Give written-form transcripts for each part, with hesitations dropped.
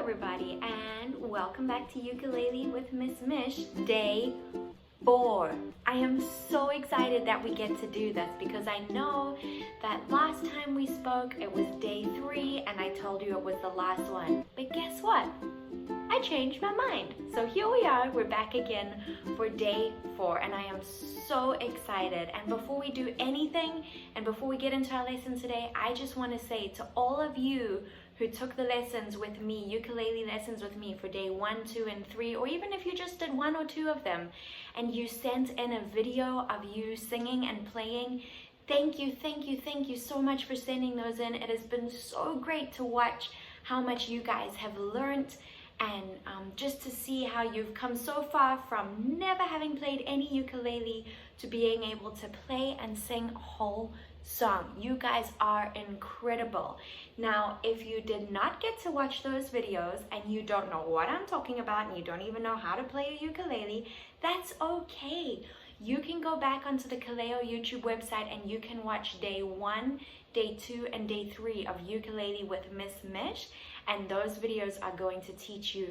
everybody, and welcome back to Ukulele with Miss Mish, day 4. I am so excited that we get to do this because I know that last time we spoke it was day 3 and I told you it was the last one. But guess what? I changed my mind. So here we are, we're back again for day 4 and I am so excited. And before we do anything and before we get into our lesson today, I just want to say to all of you who took the lessons with me, ukulele lessons with me for day 1, 2, and 3, or even if you just did 1 or 2 of them and you sent in a video of you singing and playing, thank you so much for sending those in. It has been so great to watch how much you guys have learned and just to see how you've come so far from never having played any ukulele to being able to play and sing a whole song. You guys are incredible. Now, if you did not get to watch those videos and you don't know what I'm talking about and you don't even know how to play a ukulele, that's okay. You can go back onto the Kaleo YouTube website and you can watch day 1, day 2, and day 3 of Ukulele with Miss Mish, and those videos are going to teach you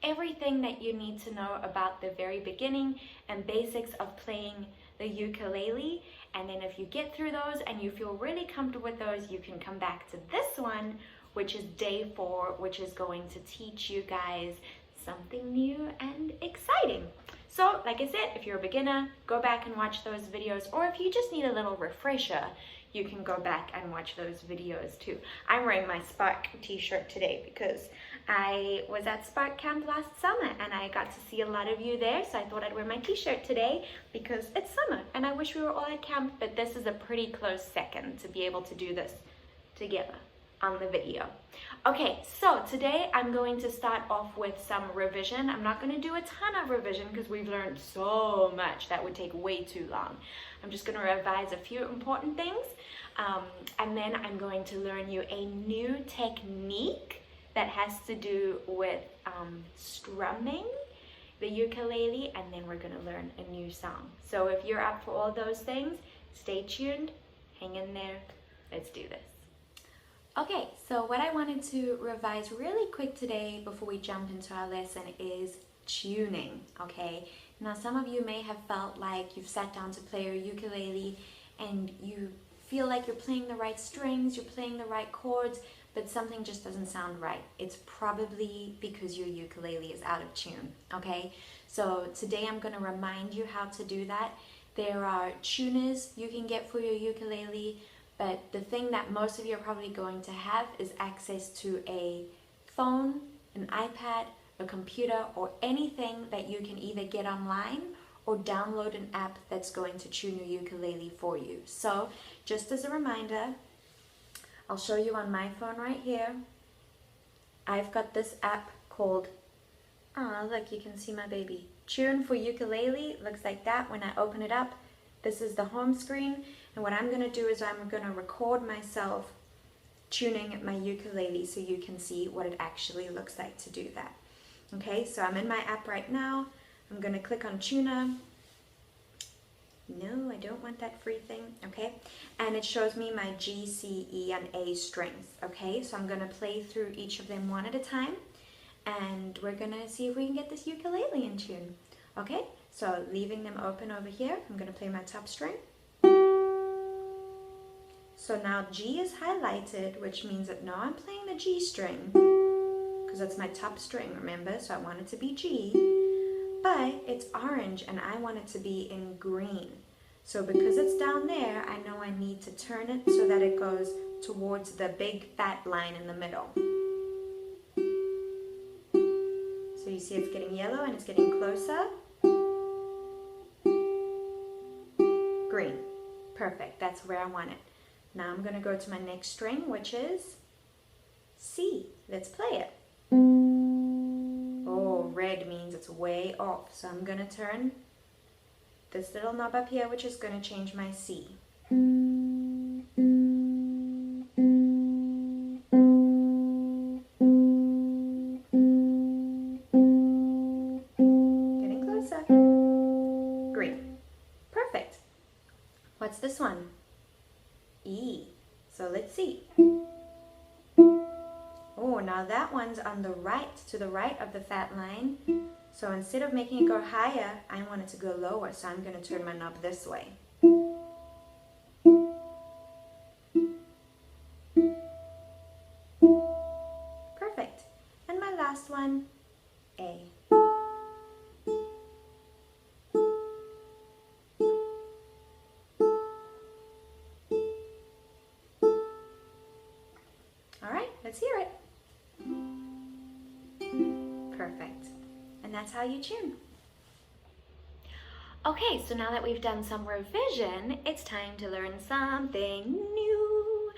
everything that you need to know about the very beginning and basics of playing the ukulele. And then if you get through those and you feel really comfortable with those, you can come back to this one, which is day 4, which is going to teach you guys something new and exciting. So like I said, if you're a beginner, go back and watch those videos, or if you just need a little refresher, you can go back and watch those videos too. I'm wearing my Spark t-shirt today because I was at Spark Camp last summer and I got to see a lot of you there, so I thought I'd wear my t-shirt today because it's summer and I wish we were all at camp, but this is a pretty close second to be able to do this together on the video. Okay, so today I'm going to start off with some revision. I'm not going to do a ton of revision because we've learned so much. That would take way too long. I'm just going to revise a few important things, and then I'm going to learn you a new technique that has to do with strumming the ukulele, and then we're going to learn a new song. So if you're up for all those things, stay tuned, hang in there, let's do this. Okay, so what I wanted to revise really quick today before we jump into our lesson is tuning, okay? Now some of you may have felt like you've sat down to play your ukulele and you feel like you're playing the right strings, you're playing the right chords, but something just doesn't sound right. It's probably because your ukulele is out of tune, okay? So today I'm going to remind you how to do that. There are tuners you can get for your ukulele, but the thing that most of you are probably going to have is access to a phone, an iPad, a computer, or anything that you can either get online or download an app that's going to tune your ukulele for you. So just as a reminder, I'll show you on my phone right here. I've got this app called, oh look, you can see my baby. Tune for Ukulele, looks like that when I open it up. This is the home screen, and what I'm going to do is I'm going to record myself tuning my ukulele so you can see what it actually looks like to do that. Okay, so I'm in my app right now. I'm going to click on tuner. No, I don't want that free thing, okay? And it shows me my G, C, E, and A strings, okay? So I'm going to play through each of them one at a time, and we're going to see if we can get this ukulele in tune, okay? So leaving them open over here, I'm going to play my top string. So now G is highlighted, which means that now I'm playing the G string, because that's my top string, remember? So I want it to be G, but it's orange and I want it to be in green. So because it's down there, I know I need to turn it so that it goes towards the big fat line in the middle. So you see it's getting yellow and it's getting closer. Green. Perfect. That's where I want it. Now I'm going to go to my next string, which is C. Let's play it. Oh, red means it's way off. So I'm going to turn this little knob up here, which is going to change my C. Getting closer. Green. Perfect. What's this one? E. So let's see. Oh, now that one's on the right, to the right of the fat line. So instead of making it go higher, I want it to go lower. So I'm going to turn my knob this way. Perfect. And my last one, A. All right, let's hear it. Perfect. And that's how you tune. Okay, so now that we've done some revision, it's time to learn something new.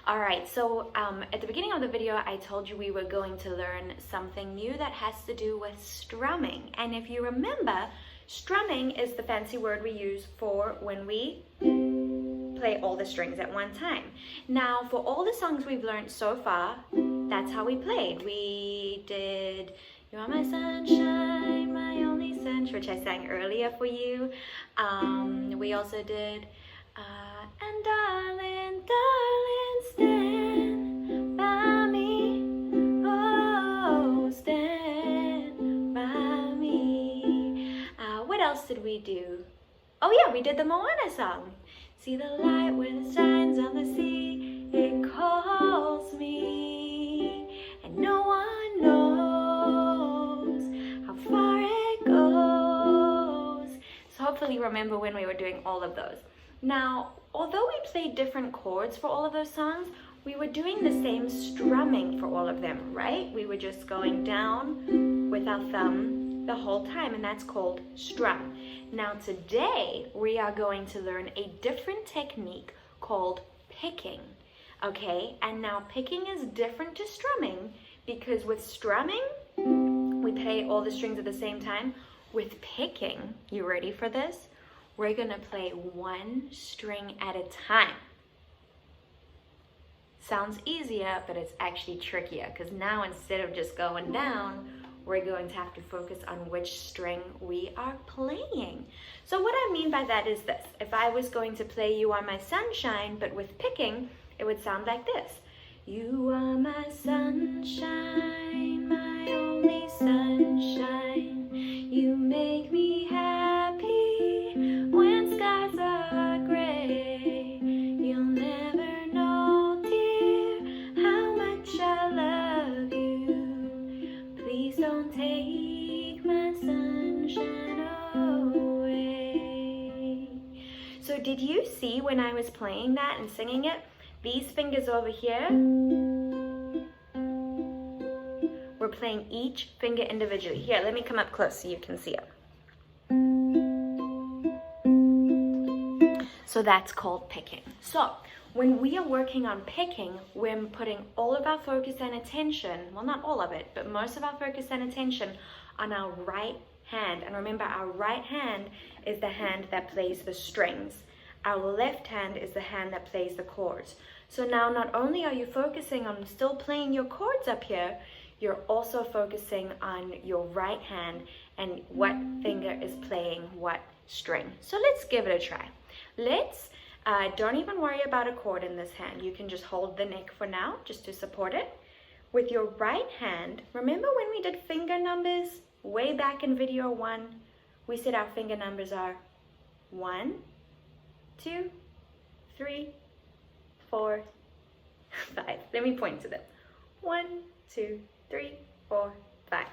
All right, so at the beginning of the video, I told you we were going to learn something new that has to do with strumming. And if you remember, strumming is the fancy word we use for when we play all the strings at one time. Now, for all the songs we've learned so far, that's how we played. We did You Are My Sunshine, My Only Sunshine, which I sang earlier for you. We also did And Darling, Darling, Stand By Me. Oh, stand by me. What else did we do? Oh yeah, we did the Moana song. See the light when it shines on the sea, it calls me, and no one knows how far it goes. So hopefully you remember when we were doing all of those. Now, although we played different chords for all of those songs, we were doing the same strumming for all of them, right? We were just going down with our thumb the whole time, and that's called strum. Now today we are going to learn a different technique called picking, okay? And now picking is different to strumming because with strumming we play all the strings at the same time. With picking, you ready for this? We're gonna play one string at a time. Sounds easier, but it's actually trickier because now instead of just going down, we're going to have to focus on which string we are playing. So what I mean by that is this. If I was going to play You Are My Sunshine, but with picking, it would sound like this. You are my sunshine, my only sunshine. You make me happy when skies are gray. You'll never know, dear, how much I love you. Please don't take my sunshine away. So did you see when I was playing that and singing it? These fingers over here, we're playing each finger individually. Here, let me come up close so you can see it. So that's called picking. So when we are working on picking, we're putting all of our focus and attention, well, not all of it, but most of our focus and attention on our right hand. And remember, our right hand is the hand that plays the strings. Our left hand is the hand that plays the chords. So now not only are you focusing on still playing your chords up here, you're also focusing on your right hand and what finger is playing what string. So let's give it a try. Let's, don't even worry about a chord in this hand. You can just hold the neck for now, just to support it. With your right hand, remember when we did finger numbers way back in video 1? We said our finger numbers are 1, 2, 3, 4, 5. Let me point to them. 1, 2, 3, 4, 5.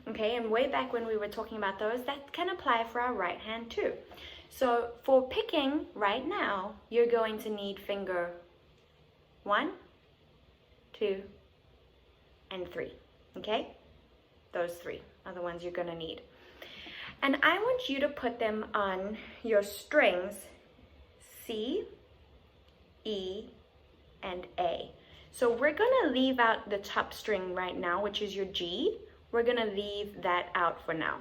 Okay, and way back when we were talking about those, that can apply for our right hand too. So for picking right now, you're going to need finger 1, 2, and 3. Okay? Those 3 are the ones you're going to need. And I want you to put them on your strings C, E, and A. So we're going to leave out the top string right now, which is your G. We're going to leave that out for now.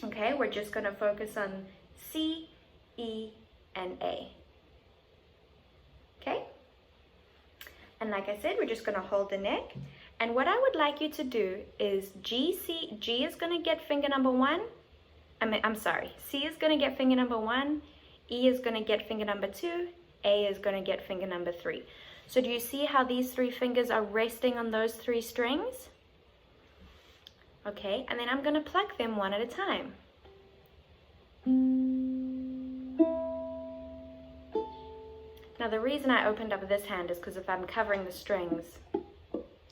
Okay, we're just going to focus on C, E, and A. Okay? And like I said, we're just going to hold the neck. And what I would like you to do is G is going to get finger number 1. C is going to get finger number 1. E is going to get finger number 2. A is going to get finger number 3. So do you see how these 3 fingers are resting on those 3 strings? Okay, and then I'm going to pluck them one at a time. Now the reason I opened up this hand is because if I'm covering the strings,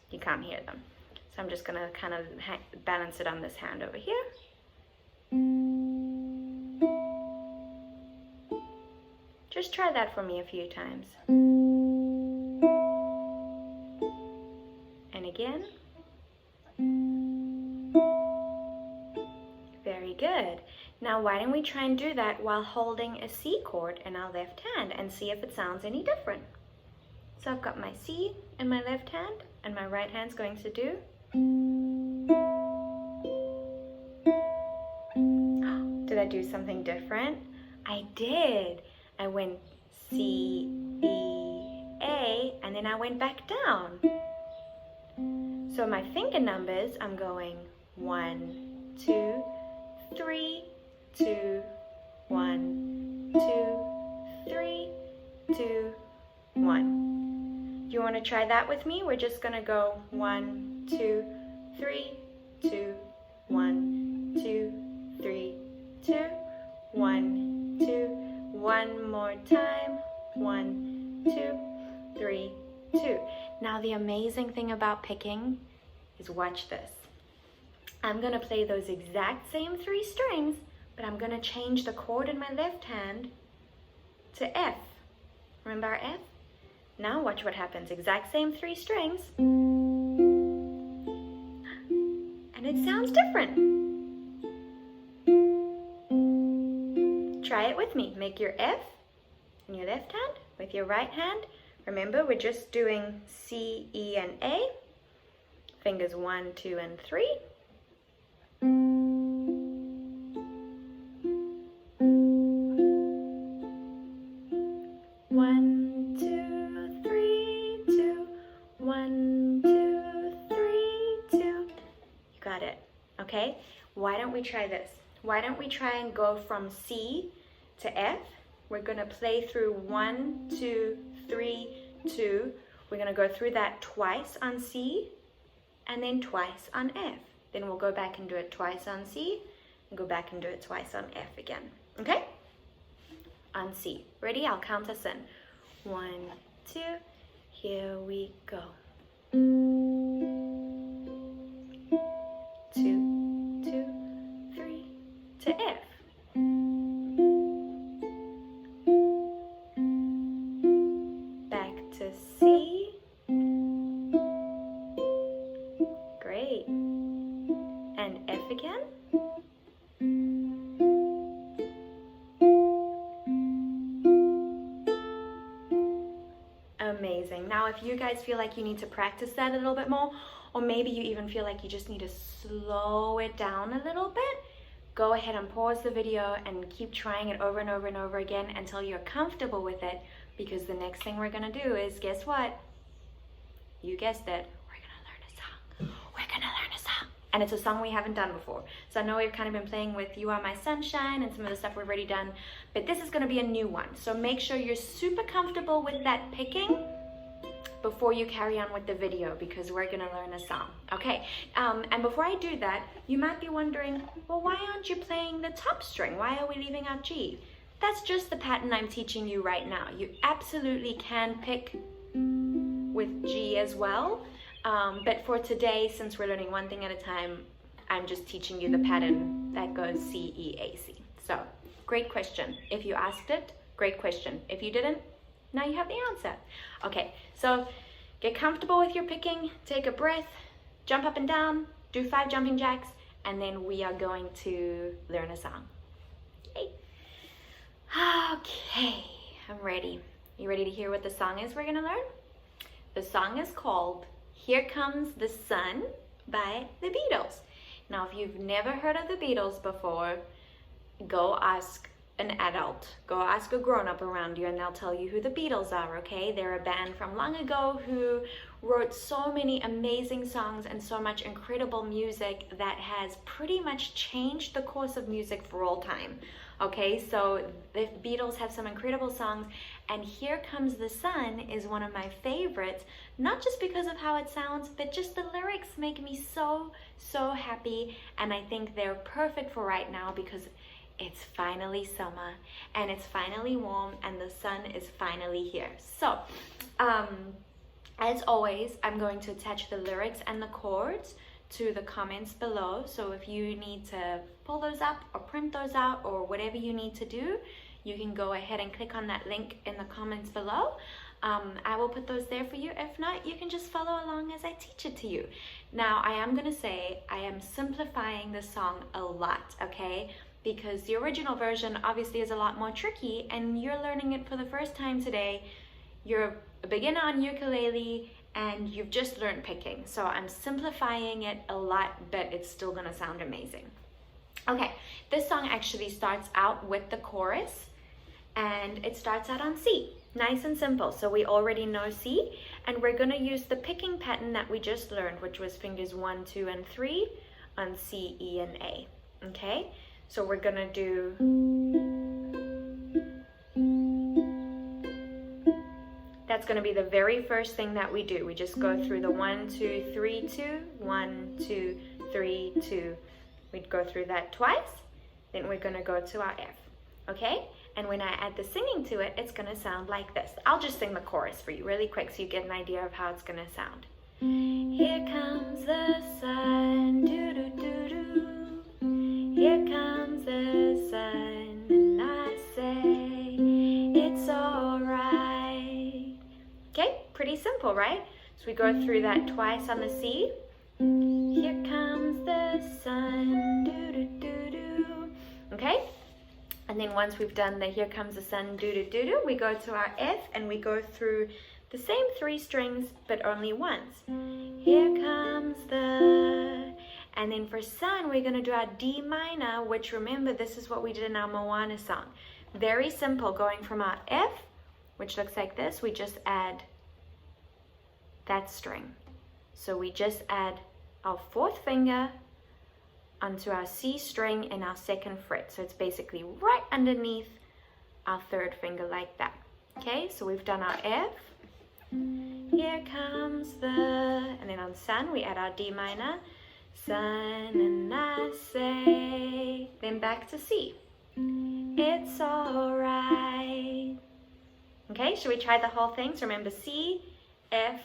you can't hear them. So I'm just going to kind of balance it on this hand over here. Just try that for me a few times. And again. Very good. Now why don't we try and do that while holding a C chord in our left hand and see if it sounds any different. So I've got my C in my left hand and my right hand's going to do. Oh, did I do something different? I did. I went C, E, A, and then I went back down. So my finger numbers, I'm going 1, 2, 3, 2, 1, 2, 3, 2, 1. Do you want to try that with me? We're just going to go 1, 2, 3, 2, 1, 2, 3, 2, 1, 2. One more time. 1, 2, 3, 2. Now the amazing thing about picking is watch this. I'm going to play those exact same 3 strings, but I'm going to change the chord in my left hand to F. Remember our F? Now watch what happens. Exact same 3 strings. And it sounds different. Try it with me. Make your F in your left hand with your right hand. Remember, we're just doing C, E, and A. Fingers 1, 2, and 3. One, 2, 3, 2. 1, 2, 3, 2. You got it. Okay? Why don't we try this? Why don't we try and go from C to F? We're going to play through 1, 2, 3, 2. We're going to go through that twice on C and then twice on F. Then we'll go back and do it twice on C and go back and do it twice on F again. Okay? On C. Ready? I'll count us in. 1, 2. Here we go. 2, 2, 3 to F. Back to C. Great. And F again. Amazing. Now if you guys feel like you need to practice that a little bit more, or maybe you even feel like you just need to slow it down a little bit, go ahead and pause the video and keep trying it over and over and over again until you're comfortable with it, because the next thing we're gonna do is, guess what? You guessed it, we're gonna learn a song. We're gonna learn a song. And it's a song we haven't done before. So I know we've kind of been playing with You Are My Sunshine and some of the stuff we've already done, but this is gonna be a new one. So make sure you're super comfortable with that picking before you carry on with the video, because we're gonna learn a song. Okay, and before I do that, you might be wondering, well, why aren't you playing the top string? Why are we leaving out G? That's just the pattern I'm teaching you right now. You absolutely can pick with G as well, but for today, since we're learning one thing at a time, I'm just teaching you the pattern that goes C, E, A, C. So, great question. If you asked it, great question. If you didn't, now you have the answer. Okay, so get comfortable with your picking, take a breath, jump up and down, do 5 jumping jacks, and then we are going to learn a song. Yay. Okay, I'm ready. You ready to hear what the song is we're gonna learn? The song is called Here Comes the Sun by the Beatles. Now, if you've never heard of the Beatles before, go ask an adult. Go ask a grown-up around you and they'll tell you who the Beatles are, okay? They're a band from long ago who wrote so many amazing songs and so much incredible music that has pretty much changed the course of music for all time. Okay, so the Beatles have some incredible songs, and Here Comes the Sun is one of my favorites, not just because of how it sounds, but just the lyrics make me so happy, and I think they're perfect for right now because it's finally summer and it's finally warm and the sun is finally here. So, as always, I'm going to attach the lyrics and the chords to the comments below. So if you need to pull those up or print those out or whatever you need to do, you can go ahead and click on that link in the comments below. I will put those there for you. If not, you can just follow along as I teach it to you. Now, I am going to say I am simplifying the song a lot, okay? Because the original version obviously is a lot more tricky and you're learning it for the first time today. You're a beginner on ukulele and you've just learned picking. So I'm simplifying it a lot, but it's still gonna sound amazing. Okay, this song actually starts out with the chorus and it starts out on C. Nice and simple. So we already know C, and we're gonna use the picking pattern that we just learned, which was fingers 1, 2, and 3 on C, E, and A, okay? So we're gonna do, that's gonna be the very first thing that we do. We just go through the 1, 2, 3, 2, 1, 2, 3, 2. We'd go through that twice, then we're gonna go to our F, okay? And when I add the singing to it, it's gonna sound like this. I'll just sing the chorus for you really quick so you get an idea of how it's gonna sound. Here comes the sun, doo-doo-doo-doo. Here comes the sun, and I say, it's alright. Okay, pretty simple, right? So we go through that twice on the C. Here comes the sun, doo-doo-doo-doo. Okay? And then once we've done the Here Comes the Sun, doo-doo-doo-doo, we go to our F and we go through the same 3 strings, but only once. Here comes the... And then for sun, we're gonna do our D minor, which remember, this is what we did in our Moana song. Very simple, going from our F, which looks like this, we just add that string. So we just add our 4th finger onto our C string in our 2nd fret. So it's basically right underneath our 3rd finger like that. Okay, so we've done our F. Here comes the, and then on sun, we add our D minor. Sun, and I say, then back to C. It's alright. Okay, should we try the whole thing? So remember C, F,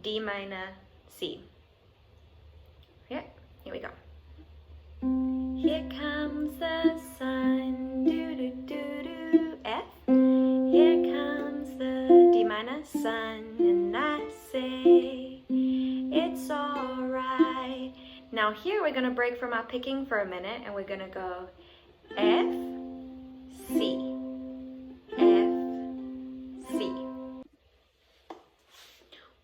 D minor, C. Yeah, here we go. Here comes the sun, doo-doo-doo-doo, F. Here comes the D minor, sun, and I say, it's alright. Now here we're gonna break from our picking for a minute and we're gonna go F, C, F, C.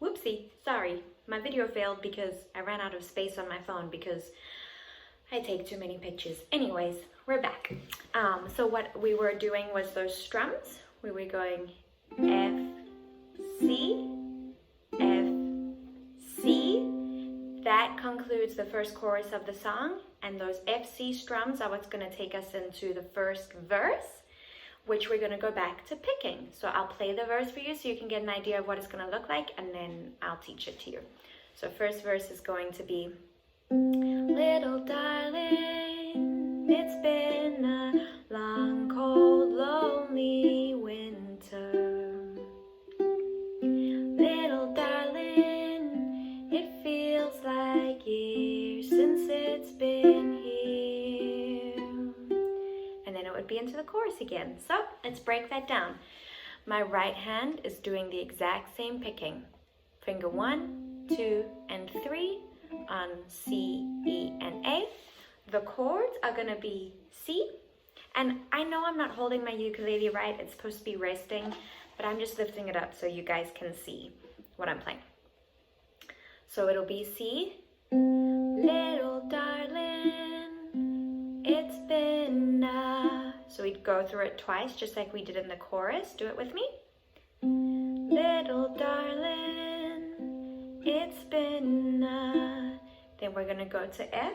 Whoopsie, sorry, my video failed because I ran out of space on my phone because I take too many pictures. Anyways, we're back. So what we were doing was those strums. We were going F, C, F, C. That concludes the first chorus of the song, and those FC strums are what's going to take us into the first verse, which we're going to go back to picking. So I'll play the verse for you so you can get an idea of what it's going to look like, and then I'll teach it to you. So first verse is going to be, little darling, it's been a long, cold, lonely winter. Little darling, it feels like years since it's been here. And then it would be into the chorus again. So let's break that down. My right hand is doing the exact same picking. Finger 1, 2, and 3 on C, E, and A. The chords are going to be C. And I know I'm not holding my ukulele right. It's supposed to be resting, but I'm just lifting it up so you guys can see what I'm playing. So it'll be C. Little darling, it's been so So we'd go through it twice, just like we did in the chorus. Do it with me. Little darling, it's been then we're gonna go to F.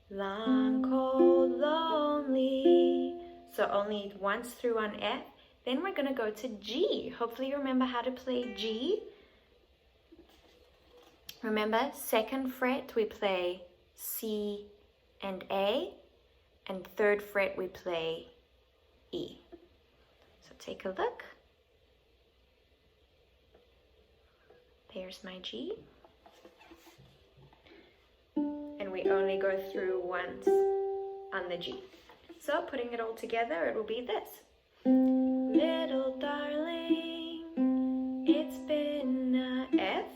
Long, cold, lonely. So only once through on F. Then we're gonna go to G. Hopefully you remember how to play G. Remember, 2nd fret we play C and A, and 3rd fret we play E. So take a look. There's my G. And we only go through once on the G. So putting it all together, it will be this. Little darling, it's been F,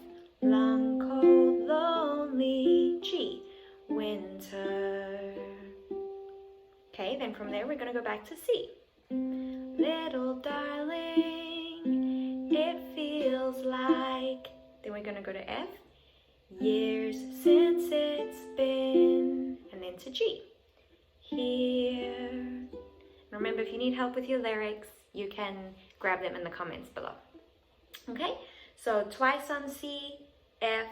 long, cold, lonely, G, winter. Okay, then from there we're going to go back to C. Little darling, it feels like, then we're going to go to F, years since it's been, and then to G, here. Remember, if you need help with your lyrics, you can grab them in the comments below. Okay, so twice on C, F,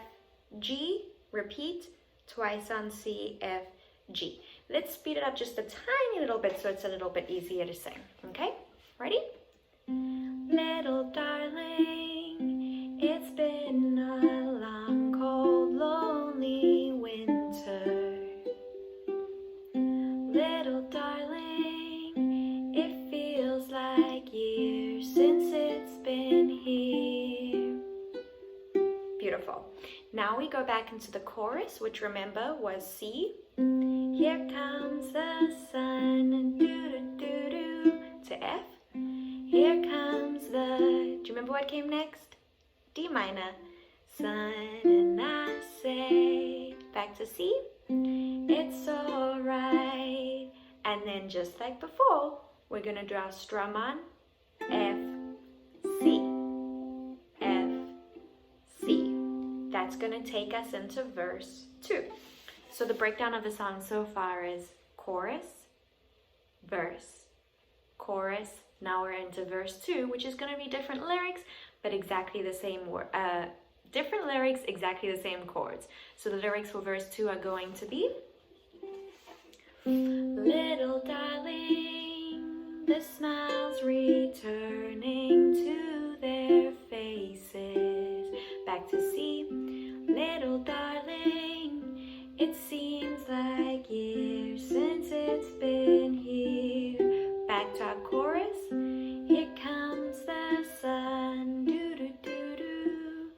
G, repeat, twice on C, F, G. Let's speed it up just a tiny little bit so it's a little bit easier to sing. Okay, ready? Little darling, it's been a long, cold, lonely winter. Little darling, it feels like years since it's been here. Beautiful. Now we go back into the chorus, which remember was C. Here comes the sun, doo-doo-doo-doo, to F. Here comes the, do you remember what came next? D minor, sun, and I say, back to C. It's alright. And then just like before, we're going to draw a strum on F, C, F, C. That's going to take us into verse 2. So the breakdown of the song so far is chorus, verse, chorus. Now we're into verse 2, which is going to be different lyrics, but exactly the same different lyrics, exactly the same chords. So the lyrics for verse 2 are going to be, little darling, the smiles returning to their faces. Back to C, little darling, it seems like years since it's been here. Back to our chorus, here comes the sun, doo-doo-doo-doo.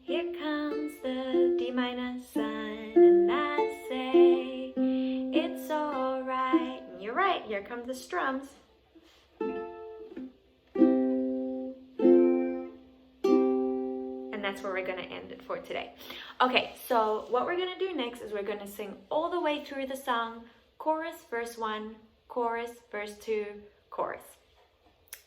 Here comes the D minor sun, and I say, it's alright. And you're right, here come the strums. And that's where we're going to end it for today. Okay, so what we're going to do next is we're going to sing all the way through the song, chorus, verse 1, chorus, verse 2, chorus.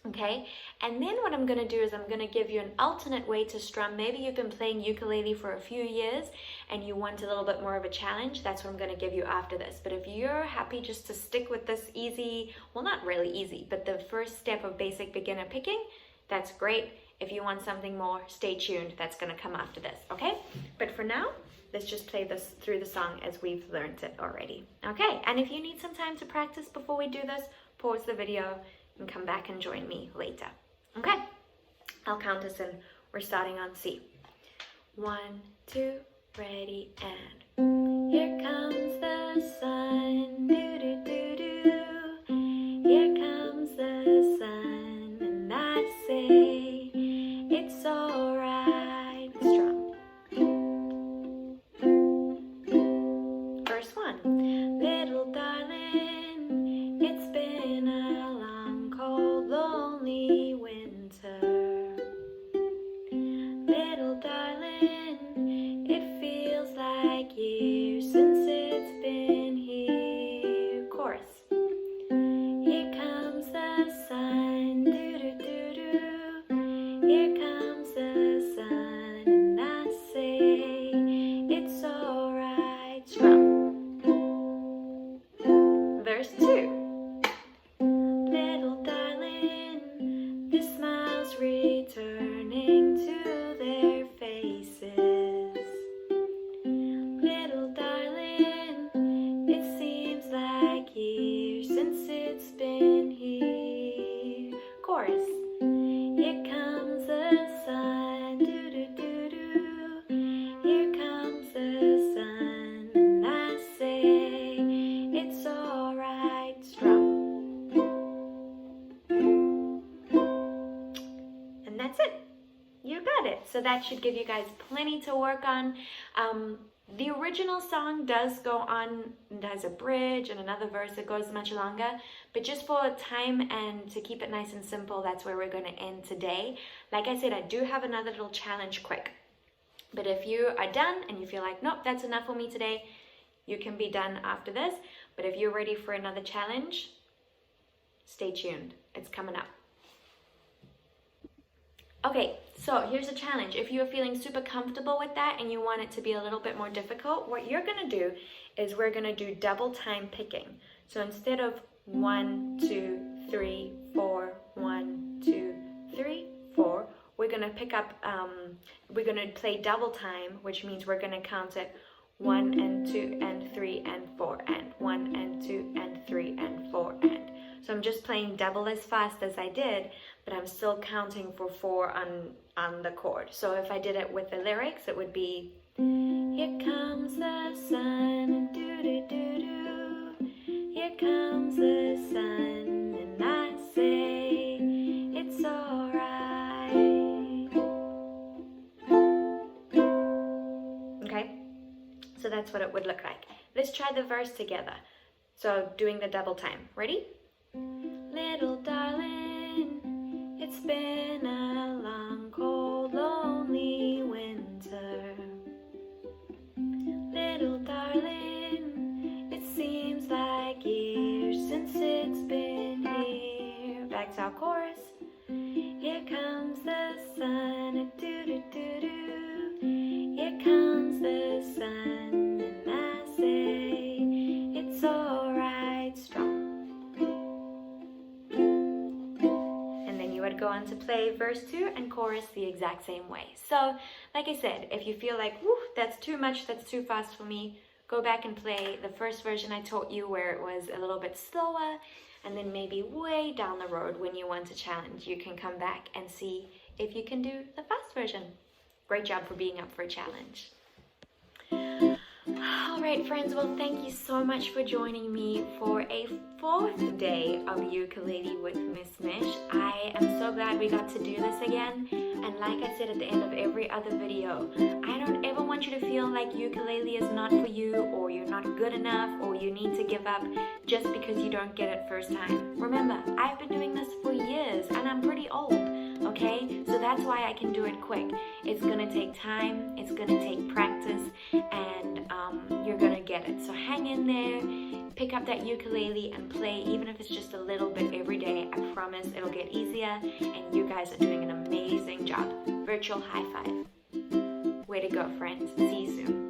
Okay, and then what I'm going to do is I'm going to give you an alternate way to strum. Maybe you've been playing ukulele for a few years and you want a little bit more of a challenge. That's what I'm going to give you after this. But if you're happy just to stick with this easy, well, not really easy, but the first step of basic beginner picking, that's great. If you want something more, stay tuned. That's going to come after this, okay? But for now, let's just play this through the song as we've learned it already. Okay, and if you need some time to practice before we do this, pause the video and come back and join me later. Okay, I'll count us in. We're starting on C. 1, 2, ready, and here comes the sun, doo-doo-doo-doo. Here comes the sun, and I say, it's alright. Strum. Verse 1. Little darling, it's been a long, cold, lonely winter. Little darling, it feels like years since it's so that should give you guys plenty to work on. The original song does go on, it has a bridge and another verse that goes much longer, but just for time and to keep it nice and simple, that's where we're going to end today. Like I said, I do have another little challenge quick, but if you are done and you feel like, nope, that's enough for me today, you can be done after this. But if you're ready for another challenge, stay tuned, it's coming up. Okay, so here's a challenge. If you're feeling super comfortable with that and you want it to be a little bit more difficult, what you're gonna do is we're gonna do double time picking. So instead of 1, 2, 3, 4, 1, 2, 3, 4, we're gonna pick up, we're gonna play double time, which means we're gonna count it 1 and 2 and 3 and 4 and 1 and 2 and 3 and 4 and. So I'm just playing double as fast as I did, but I'm still counting for 4 on the chord. So if I did it with the lyrics, it would be, here comes the sun, do-do-do-do. Here comes the sun, and I say, it's alright. Okay, so that's what it would look like. Let's try the verse together. So doing the double time. Ready? Little darling, it's been a long, cold, lonely winter. Little darling, it seems like years since it's been here. Back to our chorus. Here comes the sun, do-do-do-do. Here comes the sun, and I say, it's alright, strong. Would go on to play verse 2 and chorus the exact same way. So like I said, if you feel like, whew, that's too much, that's too fast for me, go back and play the first version I taught you where it was a little bit slower, and then maybe way down the road when you want to challenge, you can come back and see if you can do the fast version. Great job for being up for a challenge. Alright friends, well thank you so much for joining me for a 4th day of ukulele with Miss Mish. I am so glad we got to do this again, and like I said at the end of every other video, I don't ever want you to feel like ukulele is not for you, or you're not good enough, or you need to give up just because you don't get it first time. Remember, I've been doing this for years and I'm pretty old, okay? So that's why I can do it quick. It's gonna take time, it's gonna take practice, and you're gonna get it. So hang in there, pick up that ukulele and play, even if it's just a little bit every day. I promise it'll get easier, and you guys are doing an amazing job. Virtual high five. Way to go, friends. See you soon.